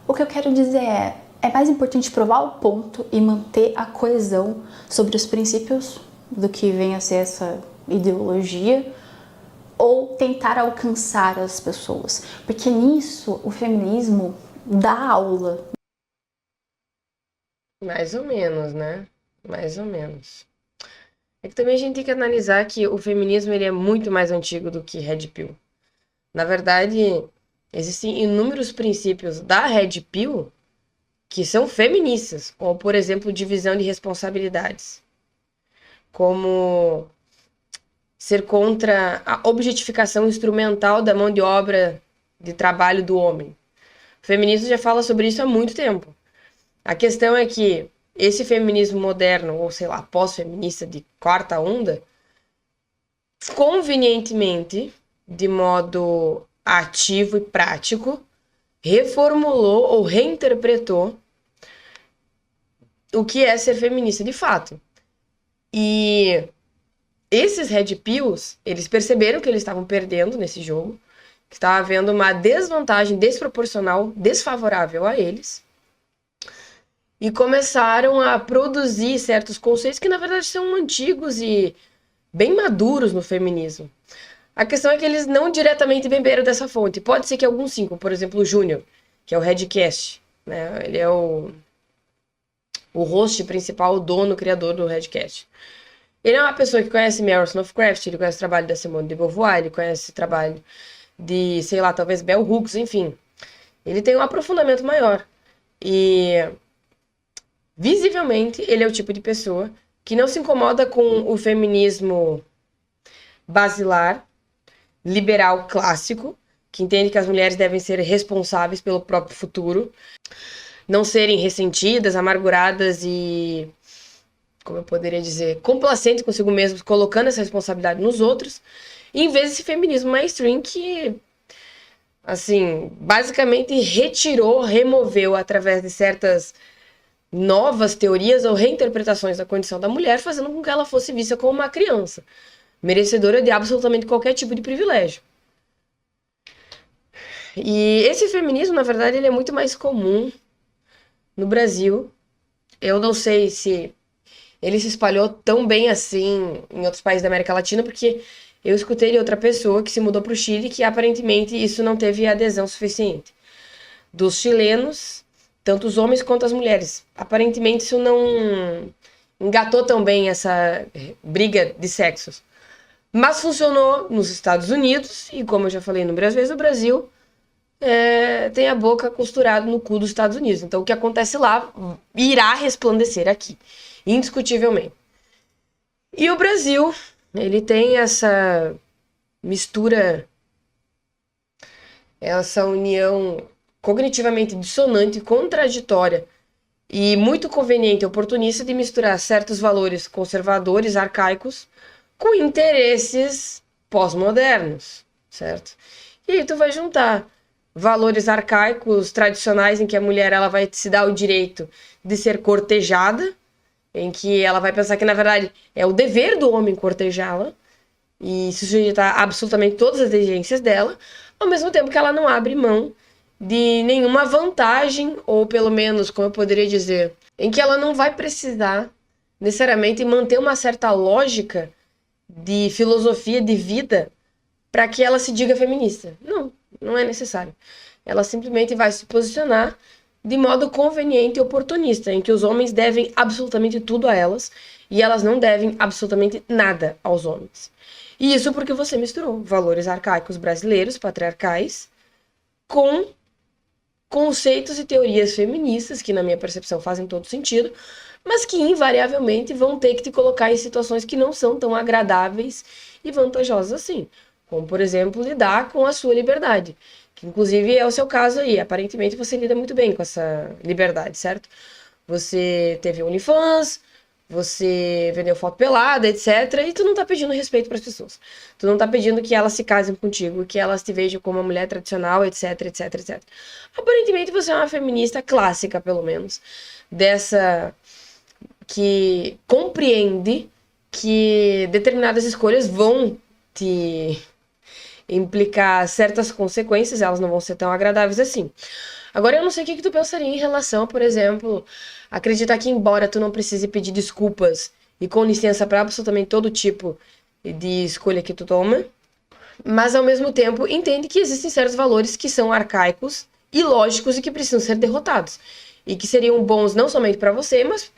O que eu quero dizer é mais importante provar o ponto e manter a coesão sobre os princípios do que vem a ser essa ideologia, ou tentar alcançar as pessoas. Porque nisso o feminismo dá aula. Mais ou menos, né? Mais ou menos. É que também a gente tem que analisar que o feminismo ele é muito mais antigo do que Red Pill. Na verdade, existem inúmeros princípios da Red Pill que são feministas, como, por exemplo, divisão de responsabilidades, como ser contra a objetificação instrumental da mão de obra de trabalho do homem. O feminismo já fala sobre isso há muito tempo. A questão é que esse feminismo moderno, ou sei lá, pós-feminista de quarta onda, convenientemente, de modo ativo e prático, reformulou ou reinterpretou o que é ser feminista de fato. E esses Red Pills, eles perceberam que eles estavam perdendo nesse jogo, que estava havendo uma desvantagem desproporcional, desfavorável a eles, e começaram a produzir certos conceitos que na verdade são antigos e bem maduros no feminismo. A questão é que eles não diretamente beberam dessa fonte. Pode ser que alguns sim, como por exemplo o Júnior, que é o Redcast, né? Ele é o host principal, o dono, o criador do Redcast. Ele é uma pessoa que conhece Mary Wollstonecraft, ele conhece o trabalho da Simone de Beauvoir, ele conhece o trabalho de, sei lá, talvez Bell Hooks, enfim. Ele tem um aprofundamento maior. E, visivelmente, ele é o tipo de pessoa que não se incomoda com o feminismo basilar, liberal clássico, que entende que as mulheres devem ser responsáveis pelo próprio futuro, não serem ressentidas, amarguradas e, como eu poderia dizer, complacentes consigo mesmos, colocando essa responsabilidade nos outros, em vez desse feminismo mainstream que, assim, basicamente retirou, removeu através de certas novas teorias ou reinterpretações da condição da mulher, fazendo com que ela fosse vista como uma criança, merecedora de absolutamente qualquer tipo de privilégio. E esse feminismo, na verdade, ele é muito mais comum no Brasil. Eu não sei se ele se espalhou tão bem assim em outros países da América Latina, porque eu escutei de outra pessoa que se mudou para o Chile que aparentemente isso não teve adesão suficiente dos chilenos, tanto os homens quanto as mulheres. Aparentemente isso não engatou tão bem essa briga de sexos. Mas funcionou nos Estados Unidos e, como eu já falei inúmeras vezes, o Brasil tem a boca costurada no cu dos Estados Unidos. Então, o que acontece lá irá resplandecer aqui, indiscutivelmente. E o Brasil, ele tem essa mistura, essa união cognitivamente dissonante, contraditória e muito conveniente e oportunista de misturar certos valores conservadores, arcaicos, com interesses pós-modernos, certo? E aí tu vai juntar valores arcaicos, tradicionais, em que a mulher ela vai se dar o direito de ser cortejada, em que ela vai pensar que, na verdade, é o dever do homem cortejá-la e se sujeitar a absolutamente todas as exigências dela, ao mesmo tempo que ela não abre mão de nenhuma vantagem, ou pelo menos, como eu poderia dizer, em que ela não vai precisar necessariamente manter uma certa lógica de filosofia de vida para que ela se diga feminista. Não, não é necessário. Ela simplesmente vai se posicionar de modo conveniente e oportunista, em que os homens devem absolutamente tudo a elas e elas não devem absolutamente nada aos homens. E isso porque você misturou valores arcaicos brasileiros, patriarcais, com conceitos e teorias feministas, que na minha percepção fazem todo sentido, mas que invariavelmente vão ter que te colocar em situações que não são tão agradáveis e vantajosas assim. Como, por exemplo, lidar com a sua liberdade. Que inclusive é o seu caso aí. Aparentemente você lida muito bem com essa liberdade, certo? Você teve OnlyFans, você vendeu foto pelada, etc. E tu não tá pedindo respeito para as pessoas. Tu não tá pedindo que elas se casem contigo, que elas te vejam como uma mulher tradicional, etc, etc, etc. Aparentemente você é uma feminista clássica, pelo menos. Dessa que compreende que determinadas escolhas vão te implicar certas consequências, elas não vão ser tão agradáveis assim. Agora, eu não sei o que tu pensaria em relação, por exemplo, acreditar que embora tu não precise pedir desculpas e com licença para absolutamente todo tipo de escolha que tu toma, mas ao mesmo tempo entende que existem certos valores que são arcaicos, ilógicos e que precisam ser derrotados. E que seriam bons não somente para você, mas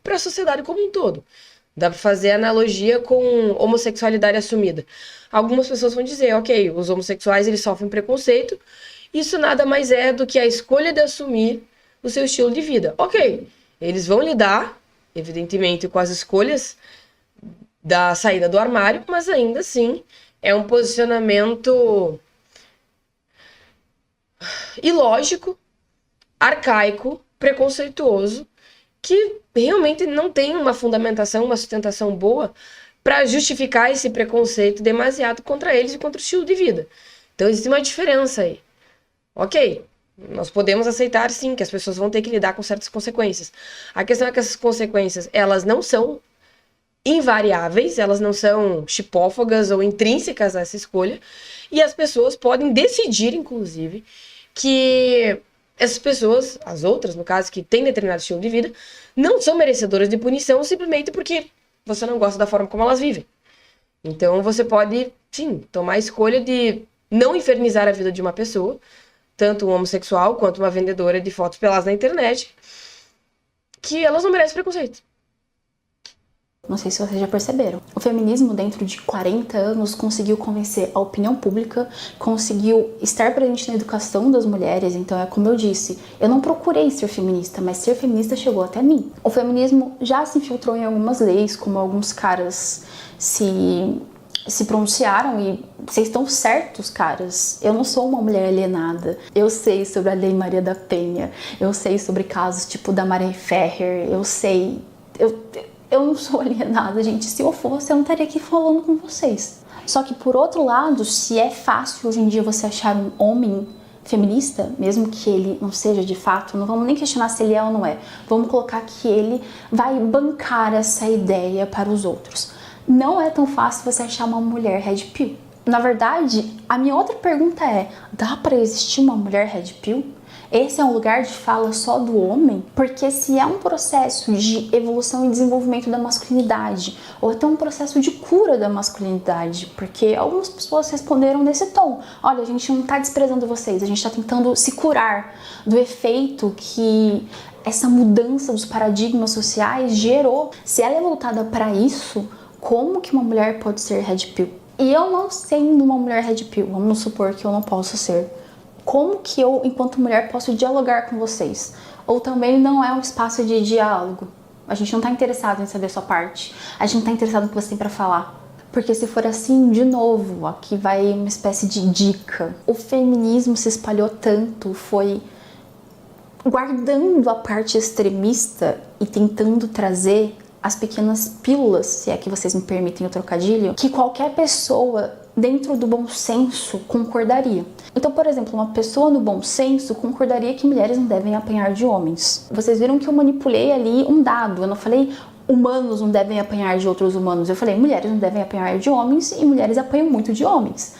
para a sociedade como um todo. Dá para fazer analogia com homossexualidade assumida. Algumas pessoas vão dizer, ok, os homossexuais eles sofrem preconceito, isso nada mais é do que a escolha de assumir o seu estilo de vida. Ok, eles vão lidar, evidentemente, com as escolhas da saída do armário, mas ainda assim é um posicionamento ilógico, arcaico, preconceituoso, que realmente não tem uma fundamentação, uma sustentação boa para justificar esse preconceito demasiado contra eles e contra o estilo de vida. Então existe uma diferença aí. Ok, nós podemos aceitar sim que as pessoas vão ter que lidar com certas consequências. A questão é que essas consequências, elas não são invariáveis, elas não são chipófagas ou intrínsecas a essa escolha, e as pessoas podem decidir, inclusive, que essas pessoas, as outras, no caso, que têm determinado estilo de vida, não são merecedoras de punição simplesmente porque você não gosta da forma como elas vivem. Então você pode, sim, tomar a escolha de não infernizar a vida de uma pessoa, tanto um homossexual quanto uma vendedora de fotos peladas na internet, que elas não merecem preconceito. Não sei se vocês já perceberam. O feminismo, dentro de 40 anos, conseguiu convencer a opinião pública, conseguiu estar presente na educação das mulheres. Então, é como eu disse, eu não procurei ser feminista, mas ser feminista chegou até mim. O feminismo já se infiltrou em algumas leis, como alguns caras se pronunciaram, e vocês estão certos, caras. Eu não sou uma mulher alienada. Eu sei sobre a Lei Maria da Penha. Eu sei sobre casos tipo da Maren Ferrer. Eu sei... Eu não sou alienada, gente. Se eu fosse, eu não estaria aqui falando com vocês. Só que, por outro lado, se é fácil hoje em dia você achar um homem feminista, mesmo que ele não seja de fato, não vamos nem questionar se ele é ou não é. Vamos colocar que ele vai bancar essa ideia para os outros. Não é tão fácil você achar uma mulher red pill. Na verdade, a minha outra pergunta é: dá para existir uma mulher red pill? Esse é um lugar de fala só do homem? Porque se é um processo de evolução e desenvolvimento da masculinidade, ou até um processo de cura da masculinidade, porque algumas pessoas responderam nesse tom: olha, a gente não está desprezando vocês, a gente está tentando se curar do efeito que essa mudança dos paradigmas sociais gerou. Se ela é voltada para isso, como que uma mulher pode ser red pill? E eu não sendo uma mulher red pill, vamos supor que eu não posso ser, como que eu, enquanto mulher, posso dialogar com vocês? Ou também não é um espaço de diálogo? A gente não tá interessado em saber a sua parte. A gente não tá interessado no que você tem pra falar. Porque se for assim, de novo, aqui vai uma espécie de dica. O feminismo se espalhou tanto, foi guardando a parte extremista e tentando trazer as pequenas pílulas, se é que vocês me permitem o trocadilho, que qualquer pessoa dentro do bom senso concordaria. Então, por exemplo, uma pessoa no bom senso concordaria que mulheres não devem apanhar de homens. Vocês viram que eu manipulei ali um dado, eu não falei humanos não devem apanhar de outros humanos, eu falei mulheres não devem apanhar de homens e mulheres apanham muito de homens.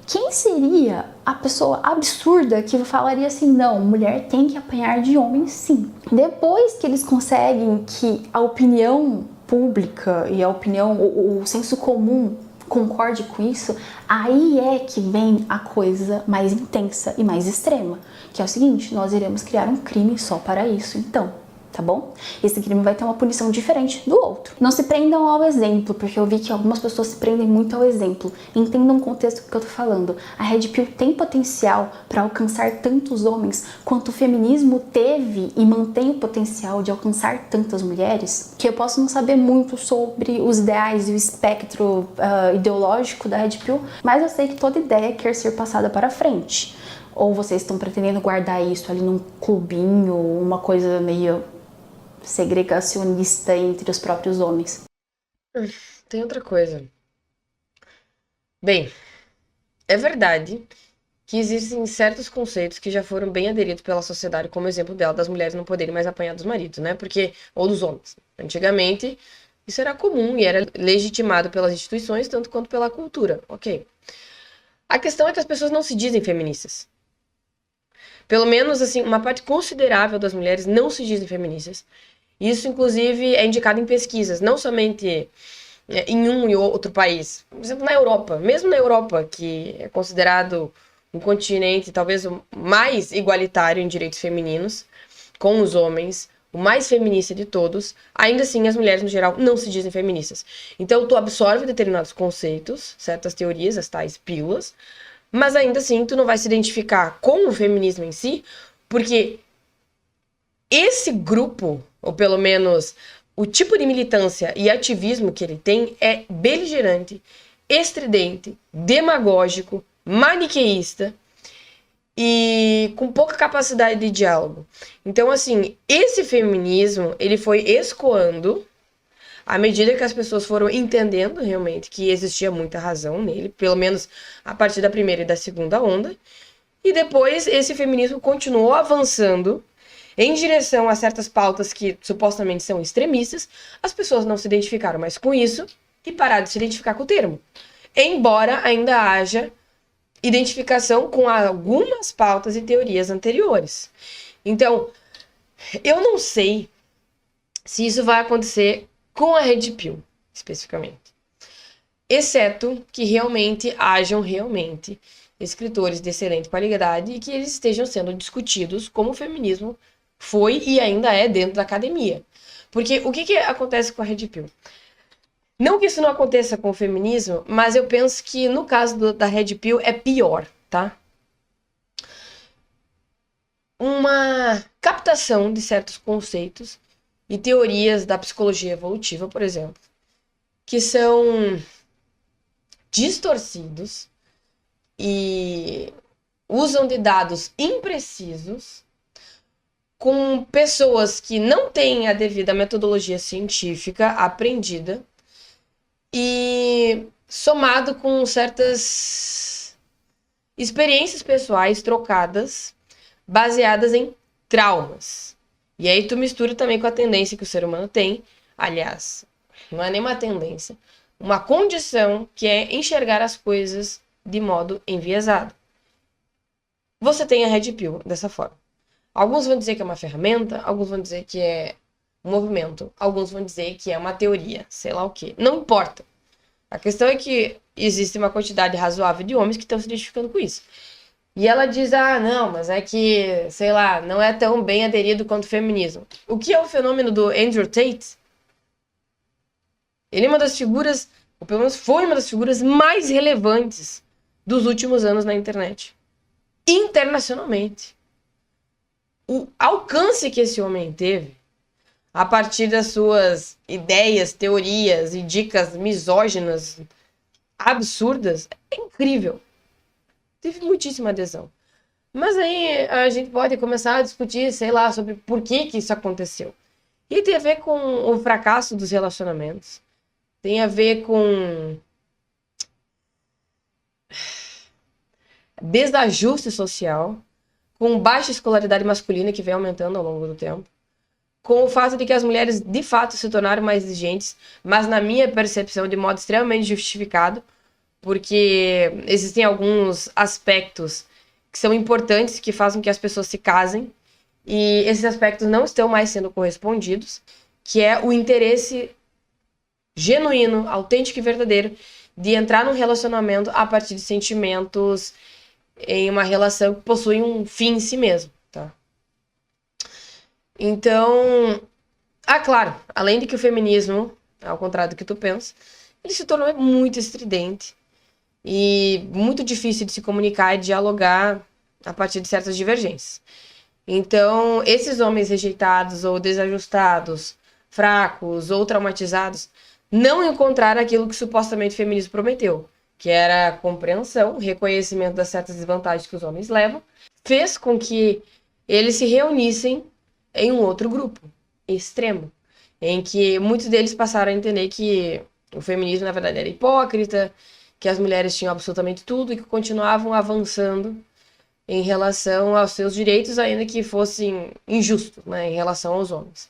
Quem seria a pessoa absurda que falaria assim, não, mulher tem que apanhar de homem sim? Depois que eles conseguem que a opinião pública e a opinião, o senso comum concorde com isso, aí é que vem a coisa mais intensa e mais extrema, que é o seguinte: nós iremos criar um crime só para isso, então, tá bom? Esse crime vai ter uma punição diferente do outro. Não se prendam ao exemplo, porque eu vi que algumas pessoas se prendem muito ao exemplo. Entendam o contexto que eu tô falando. A Red Pill tem potencial para alcançar tantos homens quanto o feminismo teve e mantém o potencial de alcançar tantas mulheres, que eu posso não saber muito sobre os ideais e o espectro ideológico da Red Pill, mas eu sei que toda ideia quer ser passada para frente. Ou vocês estão pretendendo guardar isso ali num clubinho, uma coisa meio segregacionista entre os próprios homens? Tem outra coisa. Bem, é verdade que existem certos conceitos que já foram bem aderidos pela sociedade, como o exemplo dela, das mulheres não poderem mais apanhar dos maridos, né? Porque, ou dos homens. Antigamente, isso era comum e era legitimado pelas instituições, tanto quanto pela cultura, ok? A questão é que as pessoas não se dizem feministas. Pelo menos, assim, uma parte considerável das mulheres não se dizem feministas. Isso, inclusive, é indicado em pesquisas, não somente em um e outro país. Por exemplo, na Europa. Mesmo na Europa, que é considerado um continente talvez o mais igualitário em direitos femininos, com os homens, o mais feminista de todos, ainda assim as mulheres, no geral, não se dizem feministas. Então, tu absorve determinados conceitos, certas teorias, as tais pílulas, mas ainda assim tu não vai se identificar com o feminismo em si, porque esse grupo, ou pelo menos o tipo de militância e ativismo que ele tem, é beligerante, estridente, demagógico, maniqueísta e com pouca capacidade de diálogo. Então, assim, esse feminismo, ele foi escoando à medida que as pessoas foram entendendo realmente que existia muita razão nele, pelo menos a partir da primeira e da segunda onda, e depois esse feminismo continuou avançando em direção a certas pautas que supostamente são extremistas. As pessoas não se identificaram mais com isso e pararam de se identificar com o termo. Embora ainda haja identificação com algumas pautas e teorias anteriores. Então, eu não sei se isso vai acontecer com a Red Pill, especificamente. Exceto que realmente hajam escritores de excelente qualidade e que eles estejam sendo discutidos como o feminismo foi e ainda é dentro da academia. Porque o que acontece com a Red Pill? Não que isso não aconteça com o feminismo, mas eu penso que no caso da Red Pill é pior, tá? Uma captação de certos conceitos e teorias da psicologia evolutiva, por exemplo, que são distorcidos e usam de dados imprecisos com pessoas que não têm a devida metodologia científica aprendida e somado com certas experiências pessoais trocadas baseadas em traumas. E aí tu mistura também com a tendência que o ser humano tem, aliás, não é nem uma tendência, uma condição que é enxergar as coisas de modo enviesado. Você tem a Red Pill dessa forma. Alguns vão dizer que é uma ferramenta, alguns vão dizer que é um movimento, alguns vão dizer que é uma teoria, sei lá o quê. Não importa. A questão é que existe uma quantidade razoável de homens que estão se identificando com isso. E ela diz, não, mas é que, sei lá, não é tão bem aderido quanto o feminismo. O que é o fenômeno do Andrew Tate? Ele é uma das figuras, ou pelo menos foi uma das figuras mais relevantes dos últimos anos na internet. Internacionalmente. O alcance que esse homem teve, a partir das suas ideias, teorias e dicas misóginas, absurdas, é incrível. Teve muitíssima adesão. Mas aí a gente pode começar a discutir, sei lá, sobre por que isso aconteceu. E tem a ver com o fracasso dos relacionamentos. Tem a ver com desajuste social, com baixa escolaridade masculina que vem aumentando ao longo do tempo, com o fato de que as mulheres de fato se tornaram mais exigentes, mas na minha percepção de modo extremamente justificado, porque existem alguns aspectos que são importantes, que fazem com que as pessoas se casem, e esses aspectos não estão mais sendo correspondidos, que é o interesse genuíno, autêntico e verdadeiro de entrar num relacionamento a partir de sentimentos em uma relação que possui um fim em si mesmo, tá? Então, claro, além de que o feminismo, ao contrário do que tu pensa, ele se tornou muito estridente e muito difícil de se comunicar e dialogar a partir de certas divergências. Então, esses homens rejeitados ou desajustados, fracos ou traumatizados, não encontraram aquilo que supostamente o feminismo prometeu, que era compreensão, reconhecimento das certas desvantagens que os homens levam, fez com que eles se reunissem em um outro grupo extremo, em que muitos deles passaram a entender que o feminismo, na verdade, era hipócrita, que as mulheres tinham absolutamente tudo e que continuavam avançando em relação aos seus direitos, ainda que fossem injustos, né, em relação aos homens.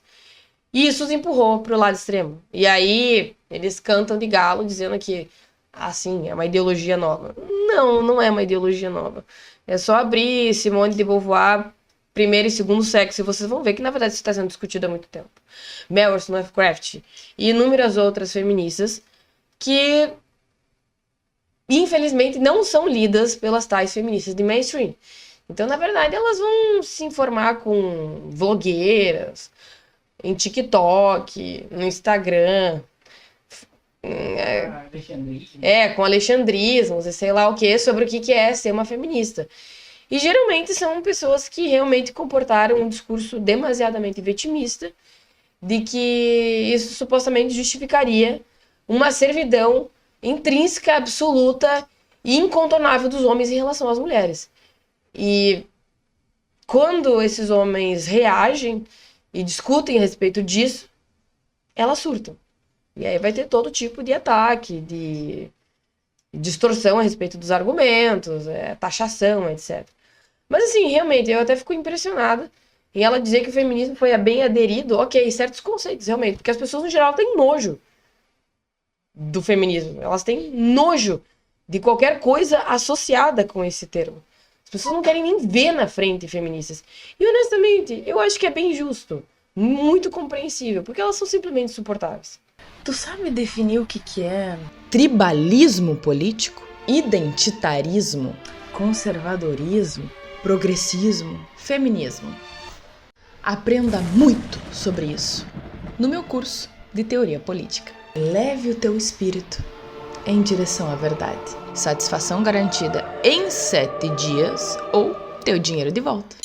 E isso os empurrou para o lado extremo. E aí eles cantam de galo, dizendo que assim, é uma ideologia nova. Não, não é uma ideologia nova. É só abrir Simone de Beauvoir, primeiro e segundo sexo, e vocês vão ver que, na verdade, isso está sendo discutido há muito tempo. Mel Wollstonecraft e inúmeras outras feministas que, infelizmente, não são lidas pelas tais feministas de mainstream. Então, na verdade, elas vão se informar com vlogueiras, em TikTok, no Instagram, com alexandrismos e sei lá o que, sobre o que é ser uma feminista. E geralmente são pessoas que realmente comportaram um discurso demasiadamente vitimista, de que isso supostamente justificaria uma servidão intrínseca, absoluta e incontornável dos homens em relação às mulheres. E quando esses homens reagem e discutem a respeito disso, elas surtam. E aí vai ter todo tipo de ataque, de distorção a respeito dos argumentos, taxação, etc. Mas assim, realmente, eu até fico impressionada em ela dizer que o feminismo foi bem aderido, ok, certos conceitos, realmente, porque as pessoas, no geral, têm nojo do feminismo. Elas têm nojo de qualquer coisa associada com esse termo. As pessoas não querem nem ver na frente feministas. E, honestamente, eu acho que é bem justo, muito compreensível, porque elas são simplesmente insuportáveis. Tu sabe definir o que é tribalismo político? Identitarismo? Conservadorismo? Progressismo? Feminismo? Aprenda muito sobre isso no meu curso de Teoria Política. Leve o teu espírito em direção à verdade. Satisfação garantida em 7 dias ou teu dinheiro de volta.